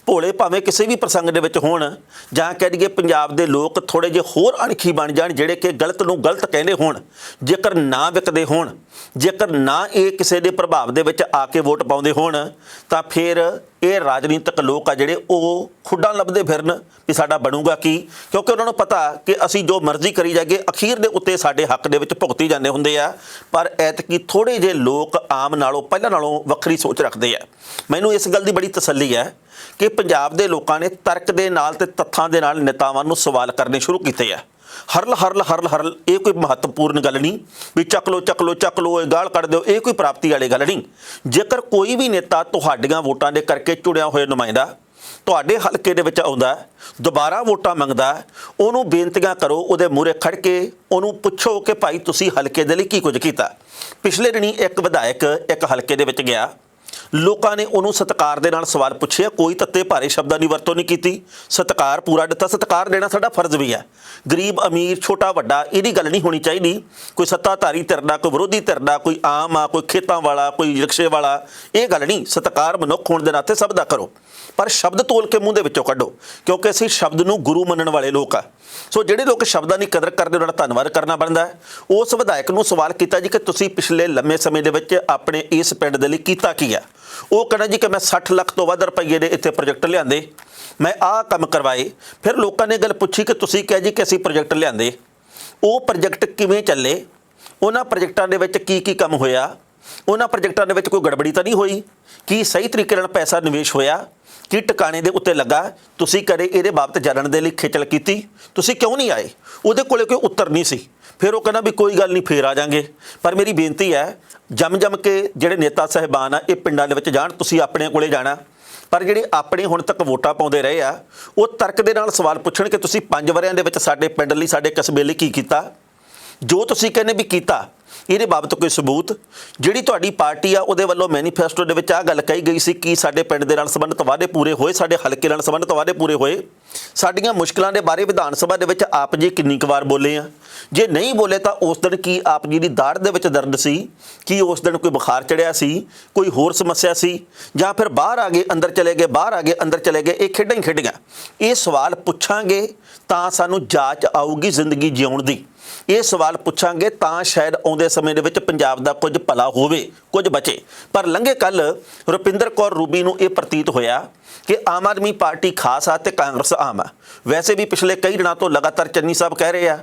ਭੋਲੇ ਭਾਵੇਂ ਕਿਸੇ ਵੀ ਪ੍ਰਸੰਗ ਦੇ ਵਿੱਚ ਹੋਣ, ਜਾਂ ਕਹਿ ਦਈਏ ਪੰਜਾਬ ਦੇ ਲੋਕ ਥੋੜ੍ਹੇ ਜਿਹੇ ਹੋਰ ਅਣਖੀ ਬਣ ਜਾਣ ਜਿਹੜੇ ਕਿ ਗਲਤ ਨੂੰ ਗਲਤ ਕਹਿੰਦੇ ਹੋਣ, ਜੇਕਰ ਨਾ ਵਿਕਦੇ ਹੋਣ, ਜੇਕਰ ਨਾ ਇਹ ਕਿਸੇ ਦੇ ਪ੍ਰਭਾਵ ਦੇ ਵਿੱਚ ਆ ਕੇ ਵੋਟ ਪਾਉਂਦੇ ਹੋਣ, ਤਾਂ ਫਿਰ ਇਹ ਰਾਜਨੀਤਿਕ ਲੋਕ ਆ ਜਿਹੜੇ ਉਹ ਖੁੱਡਾਂ ਲੱਭਦੇ ਫਿਰਨ ਵੀ ਸਾਡਾ ਬਣੂਗਾ ਕੀ। ਕਿਉਂਕਿ ਉਹਨਾਂ ਨੂੰ ਪਤਾ ਕਿ ਅਸੀਂ ਜੋ ਮਰਜ਼ੀ ਕਰੀ ਜਾਈਏ ਅਖੀਰ ਦੇ ਉੱਤੇ ਸਾਡੇ ਹੱਕ ਦੇ ਵਿੱਚ ਭੁਗਤੀ ਜਾਂਦੇ ਹੁੰਦੇ ਆ। ਪਰ ਐਤਕੀ ਥੋੜ੍ਹੇ ਜਿਹੇ ਲੋਕ ਆਮ ਨਾਲੋਂ ਪਹਿਲਾਂ ਨਾਲੋਂ ਵੱਖਰੀ ਸੋਚ ਰੱਖਦੇ ਆ। ਮੈਨੂੰ ਇਸ ਗੱਲ ਦੀ ਬੜੀ ਤਸੱਲੀ ਹੈ ਕਿ ਪੰਜਾਬ ਦੇ ਲੋਕਾਂ ਨੇ ਤਰਕ ਦੇ ਨਾਲ ਤੇ ਤੱਥਾਂ ਦੇ ਨਾਲ ਨੇਤਾਵਾਂ ਨੂੰ ਸਵਾਲ ਕਰਨੇ ਸ਼ੁਰੂ ਕੀਤੇ ਆ। ਹਰਲ ਇਹ ਕੋਈ ਮਹੱਤਵਪੂਰਨ ਗੱਲ ਨਹੀਂ ਵੀ ਚੱਕ ਲਓ ਇਹ ਗਾਲ ਕੱਢ ਦਿਓ, ਇਹ ਕੋਈ ਪ੍ਰਾਪਤੀ ਵਾਲੀ ਗੱਲ ਨਹੀਂ। ਜੇਕਰ ਕੋਈ ਵੀ ਨੇਤਾ ਤੁਹਾਡੀਆਂ ਵੋਟਾਂ ਦੇ ਕਰਕੇ ਚੁਣਿਆ ਹੋਇਆ ਨੁਮਾਇੰਦਾ ਤੁਹਾਡੇ ਹਲਕੇ ਦੇ ਵਿੱਚ ਆਉਂਦਾ, ਦੁਬਾਰਾ ਵੋਟਾਂ ਮੰਗਦਾ, ਉਹਨੂੰ ਬੇਨਤੀਆਂ ਕਰੋ, ਉਹਦੇ ਮੂਹਰੇ ਖੜ ਕੇ ਉਹਨੂੰ ਪੁੱਛੋ ਕਿ ਭਾਈ ਤੁਸੀਂ ਹਲਕੇ ਦੇ ਲਈ ਕੀ ਕੁਝ ਕੀਤਾ। ਪਿਛਲੇ ਦਿਨੀ ਇੱਕ ਵਿਧਾਇਕ ਇੱਕ ਹਲਕੇ ਦੇ ਵਿੱਚ ਗਿਆ, ਲੋਕਾਂ ਨੇ ਉਹਨੂੰ ਸਤਿਕਾਰ ਦੇ ਨਾਲ ਸਵਾਲ ਪੁੱਛਿਆ, ਕੋਈ ਤੱਤੇ ਭਾਰੇ ਸ਼ਬਦਾਂ ਦੀ ਵਰਤੋਂ ਨਹੀਂ ਕੀਤੀ, ਸਤਿਕਾਰ ਪੂਰਾ ਦਿੱਤਾ। ਸਤਿਕਾਰ ਦੇਣਾ ਸਾਡਾ ਫਰਜ਼ ਵੀ ਹੈ। ਗਰੀਬ ਅਮੀਰ, ਛੋਟਾ ਵੱਡਾ ਇਹਦੀ ਗੱਲ ਨਹੀਂ ਹੋਣੀ ਚਾਹੀਦੀ। ਕੋਈ ਸੱਤਾਧਾਰੀ ਧਿਰ ਦਾ, ਕੋਈ ਵਿਰੋਧੀ ਧਿਰ ਦਾ, ਕੋਈ ਆਮ ਆ, ਕੋਈ ਖੇਤਾਂ ਵਾਲਾ, ਕੋਈ ਰਿਕਸ਼ੇ ਵਾਲਾ, ਇਹ ਗੱਲ ਨਹੀਂ। ਸਤਿਕਾਰ ਮਨੁੱਖ ਹੋਣ ਦੇ ਨਾਤੇ ਸਭ ਦਾ ਕਰੋ, ਪਰ ਸ਼ਬਦ ਤੋਲ ਕੇ ਮੂੰਹ ਦੇ ਵਿੱਚੋਂ ਕੱਢੋ, ਕਿਉਂਕਿ ਅਸੀਂ ਸ਼ਬਦ ਨੂੰ ਗੁਰੂ ਮੰਨਣ ਵਾਲੇ ਲੋਕ ਆ। ਸੋ ਜਿਹੜੇ ਲੋਕ ਸ਼ਬਦਾਂ ਦੀ ਕਦਰ ਕਰਦੇ ਉਹਨਾਂ ਦਾ ਧੰਨਵਾਦ ਕਰਨਾ ਬਣਦਾ ਹੈ। ਉਸ ਵਿਧਾਇਕ ਨੂੰ ਸਵਾਲ ਕੀਤਾ ਜੀ ਕਿ ਤੁਸੀਂ ਪਿਛਲੇ ਲੰਮੇ ਸਮੇਂ ਦੇ ਵਿੱਚ ਆਪਣੇ ਇਸ ਪਿੰਡ ਦੇ ਲਈ ਕੀਤਾ ਕੀ ਆ। ਉਹ ਕਹਿੰਦਾ ਜੀ ਕਿ ਮੈਂ 60 ਲੱਖ ਤੋਂ ਵੱਧ ਰੁਪਈਏ ਦੇ ਇੱਥੇ ਪ੍ਰੋਜੈਕਟ ਲਿਆਂਦੇ, ਮੈਂ ਆਹ ਕੰਮ ਕਰਵਾਏ। ਫਿਰ ਲੋਕਾਂ ਨੇ ਗੱਲ ਪੁੱਛੀ ਕਿ ਤੁਸੀਂ ਕਿਹਾ ਜੀ ਕਿ ਅਸੀਂ ਪ੍ਰੋਜੈਕਟ ਲਿਆਂਦੇ, ਉਹ ਪ੍ਰੋਜੈਕਟ ਕਿਵੇਂ ਚੱਲੇ, ਉਹਨਾਂ ਪ੍ਰੋਜੈਕਟਾਂ ਦੇ ਵਿੱਚ ਕੀ ਕੀ ਕੰਮ ਹੋਇਆ, ਉਹਨਾਂ ਪ੍ਰੋਜੈਕਟਾਂ ਦੇ ਵਿੱਚ ਕੋਈ ਗੜਬੜੀ ਤਾਂ ਨਹੀਂ ਹੋਈ, ਕੀ ਸਹੀ ਤਰੀਕੇ ਨਾਲ ਪੈਸਾ ਨਿਵੇਸ਼ ਹੋਇਆ, ਕੀ ਟਿਕਾਣੇ ਦੇ ਉੱਤੇ ਲੱਗਾ। ਤੁਸੀਂ ਕਦੇ ਇਹਦੇ ਬਾਬਤ ਜਾਣਨ ਦੇ ਲਈ ਖੇਚਲ ਕੀਤੀ, ਤੁਸੀਂ ਕਿਉਂ ਨਹੀਂ ਆਏ। ਉਹਦੇ ਕੋਲੇ ਕੋਈ ਉੱਤਰ ਨਹੀਂ ਸੀ। ਫਿਰ ਉਹ ਕਹਿੰਦਾ ਵੀ ਕੋਈ ਗੱਲ ਨਹੀਂ, ਫੇਰ ਆ ਜਾਵਾਂਗੇ। ਪਰ ਮੇਰੀ ਬੇਨਤੀ ਹੈ ਜੰਮ ਕੇ ਜਿਹੜੇ ਨੇਤਾ ਸਾਹਿਬਾਨ ਆ ਇਹ ਪਿੰਡਾਂ ਦੇ ਵਿੱਚ ਜਾਣ, ਤੁਸੀਂ ਆਪਣੇ ਕੋਲੇ ਜਾਣਾ। ਪਰ ਜਿਹੜੇ ਆਪਣੇ ਹੁਣ ਤੱਕ ਵੋਟਾਂ ਪਾਉਂਦੇ ਰਹੇ ਆ ਉਹ ਤਰਕ ਦੇ ਨਾਲ ਸਵਾਲ ਪੁੱਛਣ ਕਿ ਤੁਸੀਂ 5 ਵਰਿਆਂ ਦੇ ਵਿੱਚ ਸਾਡੇ ਪਿੰਡ ਲਈ, ਸਾਡੇ ਕਸਬੇ ਲਈ ਕੀ ਕੀਤਾ। ਜੋ ਤੁਸੀਂ ਕਹਿੰਦੇ ਵੀ ਕੀਤਾ ਇਹਦੇ ਬਾਬਤ ਕੋਈ ਸਬੂਤ। ਜਿਹੜੀ ਤੁਹਾਡੀ ਪਾਰਟੀ ਆ ਉਹਦੇ ਵੱਲੋਂ ਮੈਨੀਫੈਸਟੋ ਦੇ ਵਿੱਚ ਆਹ ਗੱਲ ਕਹੀ ਗਈ ਸੀ ਕਿ ਸਾਡੇ ਪਿੰਡ ਦੇ ਨਾਲ ਸੰਬੰਧਿਤ ਵਾਅਦੇ ਪੂਰੇ ਹੋਏ, ਸਾਡੇ ਹਲਕੇ ਨਾਲ ਸੰਬੰਧਿਤ ਵਾਅਦੇ ਪੂਰੇ ਹੋਏ। ਸਾਡੀਆਂ ਮੁਸ਼ਕਲਾਂ ਦੇ ਬਾਰੇ ਵਿਧਾਨ ਸਭਾ ਦੇ ਵਿੱਚ ਆਪ ਜੀ ਕਿੰਨੀ ਕੁ ਵਾਰ ਬੋਲੇ ਆ। ਜੇ ਨਹੀਂ ਬੋਲੇ ਤਾਂ ਉਸ ਦਿਨ ਕੀ ਆਪ ਜੀ ਦੀ ਦਾੜ ਦੇ ਵਿੱਚ ਦਰਦ ਸੀ, ਕੀ ਉਸ ਦਿਨ ਕੋਈ ਬੁਖਾਰ ਚੜਿਆ ਸੀ, ਕੋਈ ਹੋਰ ਸਮੱਸਿਆ ਸੀ, ਜਾਂ ਫਿਰ ਬਾਹਰ ਆ ਗਏ ਅੰਦਰ ਚਲੇ ਗਏ, ਬਾਹਰ ਆ ਗਏ ਅੰਦਰ ਚਲੇ ਗਏ, ਇਹ ਖੇਡਾਂ ਹੀ ਖੇਡੀਆਂ। ਇਹ ਸਵਾਲ ਪੁੱਛਾਂਗੇ ਤਾਂ ਸਾਨੂੰ ਜਾਂਚ ਆਊਗੀ ਜ਼ਿੰਦਗੀ ਜਿਉਣ ਦੀ। ਇਹ ਸਵਾਲ ਪੁੱਛਾਂਗੇ ਤਾਂ ਸ਼ਾਇਦ ਆਉਂਦੇ ਸਮੇਂ ਦੇ ਵਿੱਚ ਪੰਜਾਬ ਦਾ ਕੁਝ ਭਲਾ ਹੋਵੇ, ਕੁਝ ਬਚੇ। ਪਰ ਲੰਘੇ ਕੱਲ ਰੁਪਿੰਦਰ ਕੌਰ ਰੂਬੀ ਨੂੰ ਇਹ ਪ੍ਰਤੀਤ ਹੋਇਆ ਕਿ ਆਮ ਆਦਮੀ ਪਾਰਟੀ ਖਾਸ ਆ ਤੇ ਕਾਂਗਰਸ ਆਮ ਆ। ਵੈਸੇ ਵੀ ਪਿਛਲੇ ਕਈ ਦਿਨਾਂ ਤੋਂ ਲਗਾਤਾਰ ਚੰਨੀ ਸਾਹਿਬ ਕਹਿ ਰਹੇ ਆ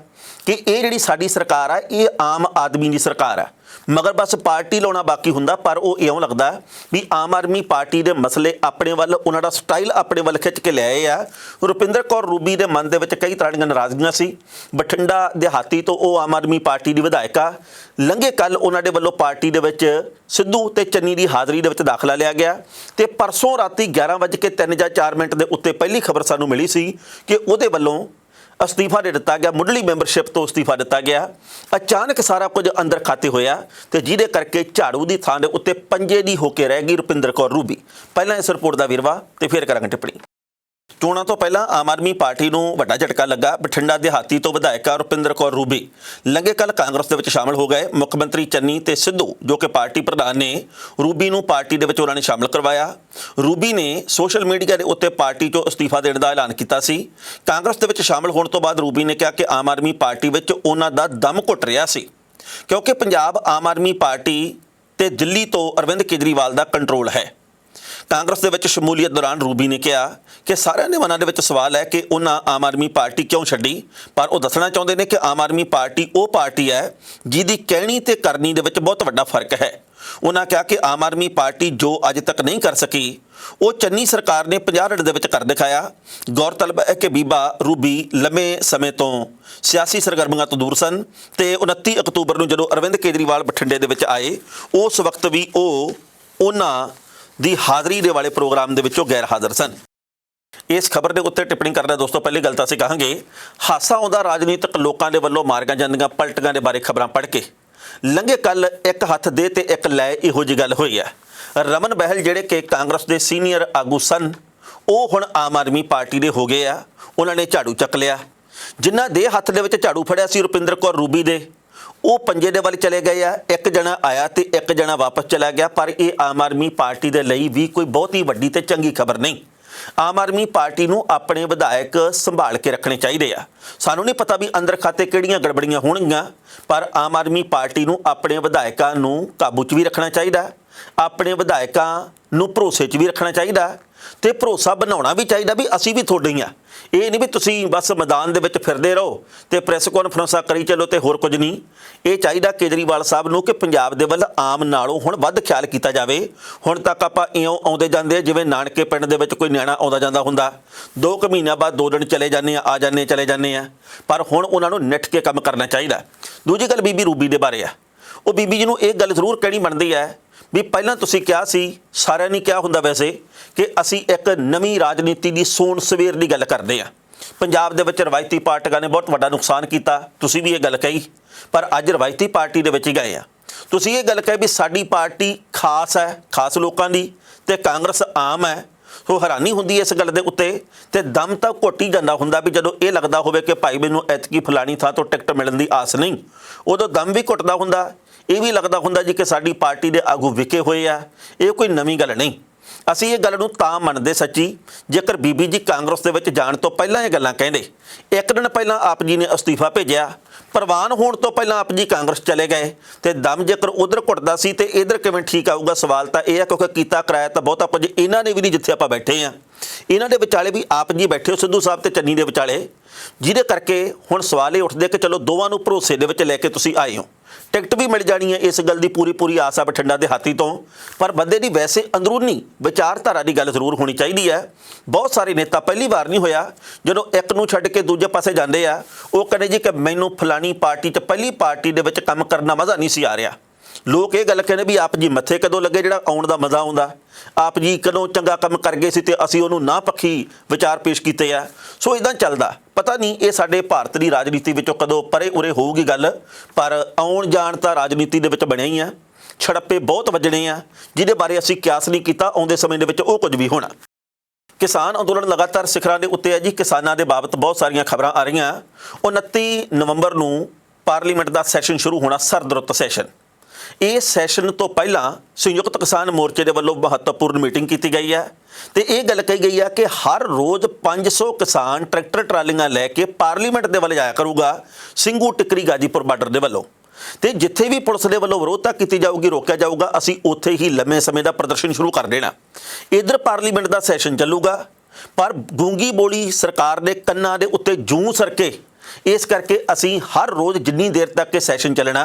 ਕਿ ਇਹ ਜਿਹੜੀ ਸਾਡੀ ਸਰਕਾਰ ਆ ਇਹ ਆਮ ਆਦਮੀ ਦੀ ਸਰਕਾਰ ਆ। ਮਗਰ ਬਸ ਪਾਰਟੀ ਲਾਉਣਾ ਬਾਕੀ ਹੁੰਦਾ। ਪਰ ਉਹ ਇਉਂ ਲੱਗਦਾ ਵੀ ਆਮ ਆਦਮੀ ਪਾਰਟੀ ਦੇ ਮਸਲੇ ਆਪਣੇ ਵੱਲ, ਉਹਨਾਂ ਦਾ ਸਟਾਈਲ ਆਪਣੇ ਵੱਲ ਖਿੱਚ ਕੇ ਲਿਆਏ ਆ। ਰੁਪਿੰਦਰ ਕੌਰ ਰੂਬੀ ਦੇ ਮਨ ਦੇ ਵਿੱਚ ਕਈ ਤਰ੍ਹਾਂ ਦੀਆਂ ਨਾਰਾਜ਼ਗੀਆਂ ਸੀ। ਬਠਿੰਡਾ ਦਿਹਾਤੀ ਤੋਂ ਉਹ ਆਮ ਆਦਮੀ ਪਾਰਟੀ ਦੀ ਵਿਧਾਇਕ ਆ। ਲੰਘੇ ਕੱਲ ਉਹਨਾਂ ਦੇ ਵੱਲੋਂ ਪਾਰਟੀ ਦੇ ਵਿੱਚ ਸਿੱਧੂ ਤੇ ਚੰਨੀ ਦੀ ਹਾਜ਼ਰੀ ਦੇ ਵਿੱਚ ਦਾਖਲਾ ਲਿਆ ਗਿਆ ਤੇ ਪਰਸੋਂ ਰਾਤੀ 11:03 ਜਾਂ 4 ਮਿੰਟ ਦੇ ਉੱਤੇ ਪਹਿਲੀ ਖਬਰ ਸਾਨੂੰ ਮਿਲੀ ਸੀ ਕਿ ਉਹਦੇ ਵੱਲੋਂ ਅਸਤੀਫਾ ਦੇ ਦਿੱਤਾ ਗਿਆ, ਮੁੱਢਲੀ ਮੈਂਬਰਸ਼ਿਪ ਤੋਂ ਅਸਤੀਫਾ ਦਿੱਤਾ ਗਿਆ। ਅਚਾਨਕ ਸਾਰਾ ਕੁਝ ਅੰਦਰ ਖਾਤੇ ਹੋਇਆ ਤੇ ਜਿਹਦੇ ਕਰਕੇ ਝਾੜੂ ਦੀ ਥਾਂ ਦੇ ਉੱਤੇ ਪੰਜੇ ਦੀ ਹੋ ਕੇ ਰਹਿ ਗਈ ਰੁਪਿੰਦਰ ਕੌਰ ਰੂਬੀ। ਪਹਿਲਾਂ ਇਸ ਰਿਪੋਰਟ ਦਾ ਵੇਰਵਾ ਤੇ ਫਿਰ ਕਰਾਂਗੇ ਟਿੱਪਣੀ। ਚੋਣਾਂ ਤੋਂ ਪਹਿਲਾਂ ਆਮ ਆਦਮੀ ਪਾਰਟੀ ਨੂੰ ਵੱਡਾ ਝਟਕਾ ਲੱਗਾ। ਬਠਿੰਡਾ ਦਿਹਾਤੀ ਤੋਂ ਵਿਧਾਇਕ ਰੁਪਿੰਦਰ ਕੌਰ ਰੂਬੀ ਲੰਘੇ ਕੱਲ ਕਾਂਗਰਸ ਦੇ ਵਿੱਚ ਸ਼ਾਮਲ ਹੋ ਗਏ। ਮੁੱਖ ਮੰਤਰੀ ਚੰਨੀ ਤੇ ਸਿੱਧੂ ਜੋ ਕਿ ਪਾਰਟੀ ਪ੍ਰਧਾਨ ਨੇ, ਰੂਬੀ ਨੂੰ ਪਾਰਟੀ ਦੇ ਵਿੱਚ ਉਹਨਾਂ ਨੇ ਸ਼ਾਮਲ ਕਰਵਾਇਆ। ਰੂਬੀ ਨੇ ਸੋਸ਼ਲ ਮੀਡੀਆ ਦੇ ਉੱਤੇ ਪਾਰਟੀ 'ਚੋਂ ਅਸਤੀਫਾ ਦੇਣ ਦਾ ਐਲਾਨ ਕੀਤਾ ਸੀ। ਕਾਂਗਰਸ ਦੇ ਵਿੱਚ ਸ਼ਾਮਲ ਹੋਣ ਤੋਂ ਬਾਅਦ ਰੂਬੀ ਨੇ ਕਿਹਾ ਕਿ ਆਮ ਆਦਮੀ ਪਾਰਟੀ ਵਿੱਚ ਉਹਨਾਂ ਦਾ ਦਮ ਘੁੱਟ ਰਿਹਾ ਸੀ ਕਿਉਂਕਿ ਪੰਜਾਬ ਆਮ ਆਦਮੀ ਪਾਰਟੀ ਤੇ ਦਿੱਲੀ ਤੋਂ ਅਰਵਿੰਦ ਕੇਜਰੀਵਾਲ ਦਾ ਕੰਟਰੋਲ ਹੈ। ਕਾਂਗਰਸ ਦੇ ਵਿੱਚ ਸ਼ਮੂਲੀਅਤ ਦੌਰਾਨ ਰੂਬੀ ਨੇ ਕਿਹਾ ਕਿ ਸਾਰਿਆਂ ਦੇ ਮਨਾਂ ਦੇ ਵਿੱਚ ਸਵਾਲ ਹੈ ਕਿ ਉਹਨਾਂ ਆਮ ਆਦਮੀ ਪਾਰਟੀ ਕਿਉਂ ਛੱਡੀ, ਪਰ ਉਹ ਦੱਸਣਾ ਚਾਹੁੰਦੇ ਨੇ ਕਿ ਆਮ ਆਦਮੀ ਪਾਰਟੀ ਉਹ ਪਾਰਟੀ ਹੈ ਜਿਹਦੀ ਕਹਿਣੀ ਤੇ ਕਰਨੀ ਦੇ ਵਿੱਚ ਬਹੁਤ ਵੱਡਾ ਫਰਕ ਹੈ। ਉਹਨਾਂ ਕਿਹਾ ਕਿ ਆਮ ਆਦਮੀ ਪਾਰਟੀ ਜੋ ਅੱਜ ਤੱਕ ਨਹੀਂ ਕਰ ਸਕੀ ਉਹ ਚੰਨੀ ਸਰਕਾਰ ਨੇ 50 ਦਿਨ ਦੇ ਵਿੱਚ ਕਰ ਦਿਖਾਇਆ। ਗੌਰਤਲਬ ਹੈ ਕਿ ਬੀਬਾ ਰੂਬੀ ਲੰਮੇ ਸਮੇਂ ਤੋਂ ਸਿਆਸੀ ਸਰਗਰਮੀਆਂ ਤੋਂ ਦੂਰ ਸਨ ਤੇ 29 ਅਕਤੂਬਰ ਨੂੰ ਜਦੋਂ ਅਰਵਿੰਦ ਕੇਜਰੀਵਾਲ ਬਠਿੰਡੇ ਦੇ ਵਿੱਚ ਆਏ ਉਸ ਵਕਤ ਵੀ ਉਹ ਉਹਨਾਂ ਦੀ ਹਾਜ਼ਰੀ ਦੇ ਵਾਲੇ ਪ੍ਰੋਗਰਾਮ ਦੇ ਵਿੱਚੋਂ ਗੈਰ ਹਾਜ਼ਰ ਸਨ। ਇਸ ਖਬਰ ਦੇ ਉੱਤੇ ਟਿੱਪਣੀ ਕਰਦਾ ਦੋਸਤੋ ਪਹਿਲੀ ਗੱਲ ਤਾਂ ਅਸੀਂ ਕਹਾਂਗੇ ਹਾਸਾ ਆਉਂਦਾ ਰਾਜਨੀਤਿਕ ਲੋਕਾਂ ਦੇ ਵੱਲੋਂ ਮਾਰੀਆਂ ਜਾਂਦੀਆਂ ਪਲਟੀਆਂ ਦੇ ਬਾਰੇ ਖਬਰਾਂ ਪੜ੍ਹ ਕੇ। ਲੰਘੇ ਕੱਲ ਇੱਕ ਹੱਥ ਦੇ ਤੇ ਇੱਕ ਲੈ ਇਹੋ ਜਿਹੀ ਗੱਲ ਹੋਈ ਹੈ। ਰਮਨ ਬਹਿਲ ਜਿਹੜੇ ਕਿ ਕਾਂਗਰਸ ਦੇ ਸੀਨੀਅਰ ਆਗੂ ਸਨ ਉਹ ਹੁਣ ਆਮ ਆਦਮੀ ਪਾਰਟੀ ਦੇ ਹੋ ਗਏ ਆ। ਉਹਨਾਂ ਨੇ ਝਾੜੂ ਚੱਕ ਲਿਆ। ਜਿਨ੍ਹਾਂ ਦੇ ਹੱਥ ਦੇ ਵਿੱਚ ਝਾੜੂ ਫੜਿਆ ਸੀ ਰੁਪਿੰਦਰ ਕੌਰ ਰੂਬੀ ਦੇ, ਉਹ ਪੰਜੇ ਦੇ ਵੱਲ ਚਲੇ ਗਏ ਆ। ਇੱਕ ਜਣਾ ਆਇਆ ਤੇ ਇੱਕ ਜਣਾ ਵਾਪਸ ਚਲਾ ਗਿਆ। ਪਰ ਇਹ ਆਮ ਆਦਮੀ ਪਾਰਟੀ ਦੇ ਲਈ ਵੀ ਕੋਈ ਬਹੁਤੀ ਵੱਡੀ ਤੇ ਚੰਗੀ ਖਬਰ ਨਹੀਂ। ਆਮ ਆਦਮੀ ਪਾਰਟੀ ਨੂੰ ਆਪਣੇ ਵਿਧਾਇਕ ਸੰਭਾਲ ਕੇ ਰੱਖਣੇ ਚਾਹੀਦੇ ਆ। ਸਾਨੂੰ ਨਹੀਂ ਪਤਾ ਵੀ ਅੰਦਰ ਖਾਤੇ ਕਿਹੜੀਆਂ ਗੜਬੜੀਆਂ ਹੋਣਗੀਆਂ, ਪਰ ਆਮ ਆਦਮੀ ਪਾਰਟੀ ਨੂੰ ਆਪਣੇ ਵਿਧਾਇਕਾਂ ਨੂੰ ਕਾਬੂ 'ਚ ਵੀ ਰੱਖਣਾ ਚਾਹੀਦਾ, ਆਪਣੇ ਵਿਧਾਇਕਾਂ ਨੂੰ ਭਰੋਸੇ 'ਚ ਵੀ ਰੱਖਣਾ ਚਾਹੀਦਾ ਤੇ ਭਰੋਸਾ ਬਣਾਉਣਾ ਵੀ ਚਾਹੀਦਾ ਵੀ ਅਸੀਂ ਵੀ ਤੁਹਾਡੇ ਹੀ ਆ। ਇਹ ਨਹੀਂ ਵੀ ਤੁਸੀਂ ਬਸ ਮੈਦਾਨ ਦੇ ਵਿੱਚ ਫਿਰਦੇ ਰਹੋ ਤੇ ਪ੍ਰੈਸ ਕਾਨਫਰੰਸਾਂ ਕਰੀ ਚੱਲੋ ਤੇ ਹੋਰ ਕੁਝ ਨਹੀਂ। ਇਹ ਚਾਹੀਦਾ ਕੇਜਰੀਵਾਲ ਸਾਹਿਬ ਨੂੰ ਕਿ ਪੰਜਾਬ ਦੇ ਵੱਲ ਆਮ ਨਾਲੋਂ ਹੁਣ ਵੱਧ ਖਿਆਲ ਕੀਤਾ ਜਾਵੇ। ਹੁਣ ਤੱਕ ਆਪਾਂ ਇਉਂ ਆਉਂਦੇ ਜਾਂਦੇ ਜਿਵੇਂ ਨਾਨਕੇ ਪਿੰਡ ਦੇ ਵਿੱਚ ਕੋਈ ਨਿਆਣਾ ਆਉਂਦਾ ਜਾਂਦਾ ਹੁੰਦਾ, 2 ਕੁ ਮਹੀਨਿਆਂ ਬਾਅਦ 2 ਦਿਨ ਚਲੇ ਜਾਂਦੇ ਆ ਜਾਂਦੇ ਚਲੇ ਜਾਂਦੇ ਆ। ਪਰ ਹੁਣ ਉਹਨਾਂ ਨੂੰ ਨਿੱਠ ਕੇ ਕੰਮ ਕਰਨਾ ਚਾਹੀਦਾ। ਦੂਜੀ ਗੱਲ ਬੀਬੀ ਰੂਬੀ ਦੇ ਬਾਰੇ ਆ। ਉਹ ਬੀਬੀ ਜੀ ਨੂੰ ਇਹ ਗੱਲ ਜ਼ਰੂਰ ਕਹਿਣੀ ਬਣਦੀ ਹੈ ਵੀ ਪਹਿਲਾਂ ਤੁਸੀਂ ਕਿਹਾ ਸੀ, ਸਾਰਿਆਂ ਨੇ ਕਿਹਾ ਹੁੰਦਾ ਵੈਸੇ, ਕਿ ਅਸੀਂ ਇੱਕ ਨਵੀਂ ਰਾਜਨੀਤੀ ਦੀ ਸੋਣ ਸਵੇਰ ਦੀ ਗੱਲ ਕਰਦੇ ਹਾਂ। ਪੰਜਾਬ ਦੇ ਵਿੱਚ ਰਵਾਇਤੀ ਪਾਰਟੀਆਂ ਨੇ ਬਹੁਤ ਵੱਡਾ ਨੁਕਸਾਨ ਕੀਤਾ, ਤੁਸੀਂ ਵੀ ਇਹ ਗੱਲ ਕਹੀ, ਪਰ ਅੱਜ ਰਵਾਇਤੀ ਪਾਰਟੀ ਦੇ ਵਿੱਚ ਹੀ ਗਏ ਆ। ਤੁਸੀਂ ਇਹ ਗੱਲ ਕਹੀ ਵੀ ਸਾਡੀ ਪਾਰਟੀ ਖਾਸ ਹੈ, ਖਾਸ ਲੋਕਾਂ ਦੀ, ਤੇ ਕਾਂਗਰਸ ਆਮ ਹੈ। ਸੋ ਹੈਰਾਨੀ ਹੁੰਦੀ ਹੈ ਇਸ ਗੱਲ ਦੇ ਉੱਤੇ ਤੇ ਦਮ ਤਾਂ ਘੁੱਟ ਹੀ ਜਾਂਦਾ ਹੁੰਦਾ ਵੀ ਜਦੋਂ ਇਹ ਲੱਗਦਾ ਹੋਵੇ ਕਿ ਭਾਈ ਮੈਨੂੰ ਐਤਕੀ ਫਲਾਣੀ ਥਾਂ ਤੋਂ ਟਿਕਟ ਮਿਲਣ ਦੀ ਆਸ ਨਹੀਂ, ਉਦੋਂ ਦਮ ਵੀ ਘੁੱਟਦਾ ਹੁੰਦਾ। ਇਹ ਵੀ ਲੱਗਦਾ ਹੁੰਦਾ ਜੀ ਕਿ ਸਾਡੀ ਪਾਰਟੀ ਦੇ ਆਗੂ ਵਿਕੇ ਹੋਏ ਆ। ਇਹ ਕੋਈ ਨਵੀਂ ਗੱਲ ਨਹੀਂ। ਅਸੀਂ ਇਹ ਗੱਲ ਨੂੰ ਤਾਂ ਮੰਨਦੇ ਸੱਚੀ ਜੇਕਰ ਬੀਬੀ ਜੀ ਕਾਂਗਰਸ ਦੇ ਵਿੱਚ ਜਾਣ ਤੋਂ ਪਹਿਲਾਂ ਇਹ ਗੱਲਾਂ ਕਹਿੰਦੇ। ਇੱਕ ਦਿਨ ਪਹਿਲਾਂ ਆਪ ਜੀ ਨੇ ਅਸਤੀਫਾ ਭੇਜਿਆ, ਪ੍ਰਵਾਨ ਹੋਣ ਤੋਂ ਪਹਿਲਾਂ ਆਪ ਜੀ ਕਾਂਗਰਸ ਚਲੇ ਗਏ ਤੇ ਦਮ ਜੇਕਰ ਉਧਰ ਘੁੱਟਦਾ ਸੀ ਤੇ ਇਧਰ ਕਿਵੇਂ ਠੀਕ ਆਊਗਾ? ਸਵਾਲ ਤਾਂ ਇਹ ਹੈ ਕਿਉਂਕਿ ਕੀਤਾ ਕਰਾਇਆ ਤਾਂ ਬਹੁਤਾ ਕੁਝ ਇਹਨਾਂ ਨੇ ਵੀ ਨਹੀਂ ਜਿੱਥੇ ਆਪਾਂ ਬੈਠੇ ਆ। ਇਹਨਾਂ ਦੇ ਵਿਚਾਲੇ ਵੀ ਆਪ ਜੀ ਬੈਠੇ ਹੋ ਸਿੱਧੂ ਸਾਹਿਬ ਤੇ ਚੰਨੀ ਦੇ ਵਿਚਾਲੇ, ਜਿਹਦੇ ਕਰਕੇ ਹੁਣ ਸਵਾਲ ਇਹ ਉੱਠਦੇ ਕਿ ਚਲੋ ਦੋਵਾਂ ਨੂੰ ਭਰੋਸੇ ਦੇ ਵਿੱਚ ਲੈ ਕੇ ਤੁਸੀਂ ਆਏ ਹੋ। ਟਿਕਟ ਵੀ ਮਿਲ ਜਾਣੀ ਹੈ, ਇਸ ਗੱਲ ਦੀ ਪੂਰੀ ਆਸ ਆ ਬਠਿੰਡਾ ਦੇ ਹਾਥੀ ਤੋਂ। ਪਰ ਬੰਦੇ ਦੀ ਵੈਸੇ ਅੰਦਰੂਨੀ ਵਿਚਾਰਧਾਰਾ ਦੀ ਗੱਲ ਜ਼ਰੂਰ ਹੋਣੀ ਚਾਹੀਦੀ ਹੈ। ਬਹੁਤ ਸਾਰੇ ਨੇਤਾ ਪਹਿਲੀ ਵਾਰ ਨਹੀਂ ਹੋਇਆ ਜਦੋਂ ਇੱਕ ਨੂੰ ਛੱਡ ਕੇ ਦੂਜੇ ਪਾਸੇ ਜਾਂਦੇ ਆ, ਉਹ ਕਹਿੰਦੇ ਜੀ ਕਿ ਮੈਨੂੰ ਫਲਾਣੀ ਪਾਰਟੀ 'ਚ ਪਹਿਲੀ ਪਾਰਟੀ ਦੇ ਵਿੱਚ ਕੰਮ ਕਰਨ ਦਾ ਮਜ਼ਾ ਨਹੀਂ ਸੀ ਆ ਰਿਹਾ। ਲੋਕ ਇਹ ਗੱਲ ਕਹਿੰਦੇ ਵੀ ਆਪ ਜੀ ਮੱਥੇ ਕਦੋਂ ਲੱਗੇ ਜਿਹੜਾ ਆਉਣ ਦਾ ਮਜ਼ਾ ਆਉਂਦਾ, ਆਪ ਜੀ ਕਦੋਂ ਚੰਗਾ ਕੰਮ ਕਰ ਗਏ ਸੀ ਤੇ ਅਸੀਂ ਉਹਨੂੰ ਨਾ ਪੱਖੀ ਵਿਚਾਰ ਪੇਸ਼ ਕੀਤੇ ਆ। ਸੋ ਇੱਦਾਂ ਚੱਲਦਾ। ਪਤਾ ਨਹੀਂ ਇਹ ਸਾਡੇ ਭਾਰਤ ਦੀ ਰਾਜਨੀਤੀ ਵਿੱਚੋਂ ਕਦੋਂ ਪਰੇ ਉਰੇ ਹੋਊਗੀ ਗੱਲ, ਪਰ ਆਉਣ ਜਾਣ ਤਾਂ ਰਾਜਨੀਤੀ ਦੇ ਵਿੱਚ ਬਣਿਆ ਹੀ ਆ। ਛੜੱਪੇ ਬਹੁਤ ਵੱਜਣੇ ਆ ਜਿਹਦੇ ਬਾਰੇ ਅਸੀਂ ਕਿਆਸ ਨਹੀਂ ਕੀਤਾ ਆਉਂਦੇ ਸਮੇਂ ਦੇ ਵਿੱਚ ਉਹ ਕੁਝ ਵੀ ਹੋਣਾ। ਕਿਸਾਨ ਅੰਦੋਲਨ ਲਗਾਤਾਰ ਸਿਖਰਾਂ ਦੇ ਉੱਤੇ ਹੈ ਜੀ। ਕਿਸਾਨਾਂ ਦੇ ਬਾਬਤ ਬਹੁਤ ਸਾਰੀਆਂ ਖਬਰਾਂ ਆ ਰਹੀਆਂ। 29 ਨਵੰਬਰ ਨੂੰ ਪਾਰਲੀਮੈਂਟ ਦਾ ਸੈਸ਼ਨ ਸ਼ੁਰੂ ਹੋਣਾ, ਸਰਦਰੁੱਤ ਸੈਸ਼ਨ। ਇਸ ਸੈਸ਼ਨ ਤੋਂ ਪਹਿਲਾਂ ਸੰਯੁਕਤ ਕਿਸਾਨ ਮੋਰਚੇ ਦੇ ਵੱਲੋਂ ਮਹੱਤਵਪੂਰਨ ਮੀਟਿੰਗ ਕੀਤੀ ਗਈ ਹੈ ਤੇ ਇਹ ਗੱਲ ਕਹੀ ਗਈ ਹੈ ਕਿ ਹਰ ਰੋਜ਼ 500 ਕਿਸਾਨ ਟਰੈਕਟਰ ਟਰਾਲੀਆਂ ਲੈ ਕੇ ਪਾਰਲੀਮੈਂਟ ਦੇ ਵੱਲ ਜਾਇਆ ਕਰੂਗਾ, ਸਿੰਘੂ ਟਿਕਰੀ ਗਾਜੀਪੁਰ ਬਾਰਡਰ ਦੇ ਵੱਲੋਂ। ਤੇ ਜਿੱਥੇ ਵੀ ਪੁਲਿਸ ਦੇ ਵੱਲੋਂ ਵਿਰੋਧਤਾ ਕੀਤੀ ਜਾਊਗੀ, ਰੋਕਿਆ ਜਾਊਗਾ, ਅਸੀਂ ਉੱਥੇ ਹੀ ਲੰਮੇ ਸਮੇਂ ਦਾ ਪ੍ਰਦਰਸ਼ਨ ਸ਼ੁਰੂ ਕਰ ਦੇਣਾ। ਇੱਧਰ ਪਾਰਲੀਮੈਂਟ ਦਾ ਸੈਸ਼ਨ ਚੱਲੂਗਾ, ਪਰ ਗੂੰਗੀ ਬੋਲੀ ਸਰਕਾਰ ਦੇ ਕੰਨਾਂ ਦੇ ਉੱਤੇ ਜੂੰ ਸਰਕੇ इस करके असीं हर रोज़ जिन्नी देर तक ये सैशन चलना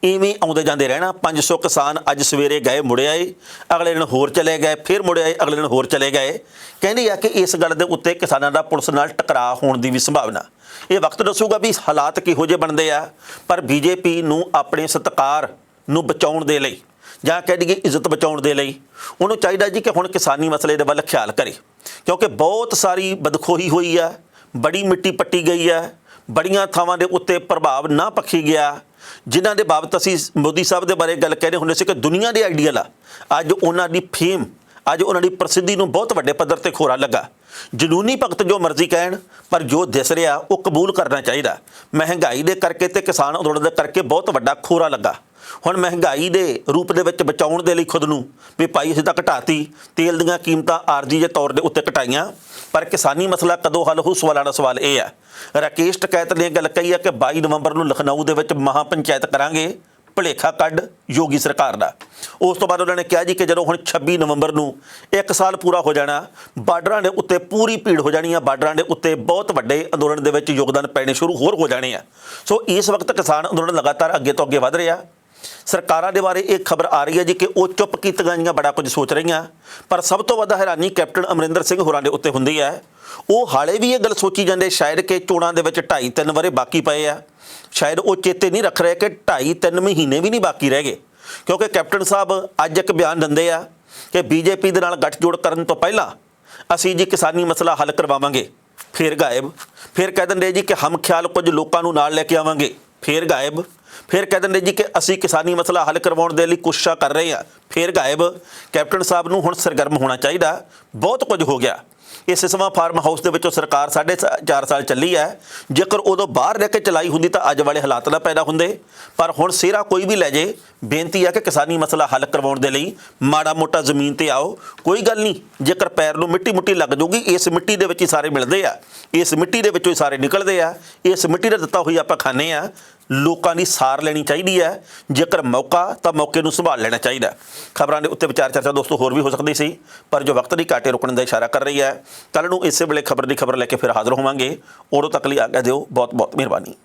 इवें आउंदे जांदे रहना। 500 किसान अज सवेरे गए मुड़े आए, अगले दिन होर चले गए, फिर मुड़े आए, अगले दिन होर चले गए। कहंदे आ कि इस गल दे उत्ते किसानां दा पुलिस नाल टकराव होण दी भी संभावना। ये वक्त दसूगा भी हालात किहो जे बनदे आ, पर बीजेपी नूं अपने सत्कार नूं बचाउण दे लई ਜਾਂ कह दईए इज्जत बचाउण दे लई उहनूं चाहीदा जी कि हुण किसानी मसले दे वल ख्याल करे, क्योंकि बहुत सारी बदखोही हुई है, बड़ी मिट्टी पट्टी गई है, बड़ियां थावां दे उत्ते प्रभाव ना पखी गया, जिन्हां दे बाबत असीं मोदी साहब दे बारे गल कहदे हुंदे सी कि दुनिया दे आइडियल आ। अज उन्हां दी फेम, अज उन्हां दी प्रसिद्धि नूं बहुत वड्डे पੱਧਰ ते खोरा लगा। जनूनी भगत जो मर्जी कहण, पर जो दिस रहा वो कबूल करना चाहिए। महंगाई दे करके ते किसान अंदोलन दे करके बहुत वड्डा खोरा लगा। हुण महंगाई दे रूप दे विच बचाउण दे लई खुद नूं भी भाई असीं तां घटाती, तेल दीआं कीमतां आरजी जे तौर दे उत्ते घटाईआं, पर किसानी मसला कदों हल हो, सवालां दा सवाल ये है। राकेश टकैत ने गल कही है कि 22 नवंबर नूं लखनऊ दे विच महापंचायत करांगे, भुलेखा कढ योगी सरकार दा। उस तो बाद उन्होंने कहा जी कि जदों हुण 26 नवंबर नूं 1 साल पूरा हो जाना, बार्डरां दे उत्ते पूरी भीड़ हो जानी है, बार्डरां दे उत्ते बहुत वड्डे अंदोलन दे विच योगदान पैणे शुरू होर हो जाने आ। सो इस वक्त किसान अंदोलन लगातार अगे तो अगे वध रहा। सरकारां दे बारे एक खबर आ रही है जी कि वो चुप कीतियां गईयां बड़ा कुछ सोच रही, पर सब तो वध हैरानी कैप्टन अमरिंदर सिंह होरां दे उत्ते हुंदी है। वो हाले भी ये गल सोची जांदे शायद कि चोणां दे विच 2.5-3 वरे बाकी पए आ, शायद वो चेते नहीं रख रहे कि 2.5-3 महीने भी नहीं बाकी रह गए, क्योंकि कैप्टन साहब अज एक बयान दिंदे आ कि बीजेपी दे नाल गठजोड़ करन तो पहलां असीं जी किसानी मसला हल करवावांगे, फिर गायब। फिर कह दिंदे जी कि हम ख्याल कुछ लोकां नूं नाल लैके आवांगे, फिर गायब। फिर कह दिंदे जी कि असीं किसानी मसला हल करवाउण दे लई कोशिशां कर रहे हैं, फिर गायब। कैप्टन साहब नूं हुण सरगर्म होना चाहिए, बहुत कुछ हो गया। ये सिसवा फार्म हाउस के विचों सरकार 4.5 साल चली है, जेकर उदों बाहर रह के चलाई हुंदी तो अज वाले हालात ना पैदा हुंदे। पर हुण सेहरा कोई भी लै जे, बेनती है कि किसानी मसला हल करवाउण दे लई माड़ा मोटा जमीन ते आओ। कोई गल नहीं, जेकर पैर नूं मिट्टी मुट्टी लग जाऊगी, इस मिट्टी दे विच ही सारे मिलदे आ, इस मिट्टी दे विचों ही सारे निकलदे आ, इस मिट्टी दा दित्ता होई आपां खाने आ। लोकां दी सार लेनी चाहिदी है, जेकर मौका तो मौके नूं संभाल लेना चाहिए। खबरां दे उत्ते विचार चर्चा दोस्तों होर भी हो सकदी सी, पर जो वक्त दी घाटे रुकण दा इशारा कर रही है। कल नूं इसे वेले खबर दी खबर लैके फिर हाज़र होवांगे, उदों तक लई आग्या दिओ। बहुत बहुत मेहरबानी।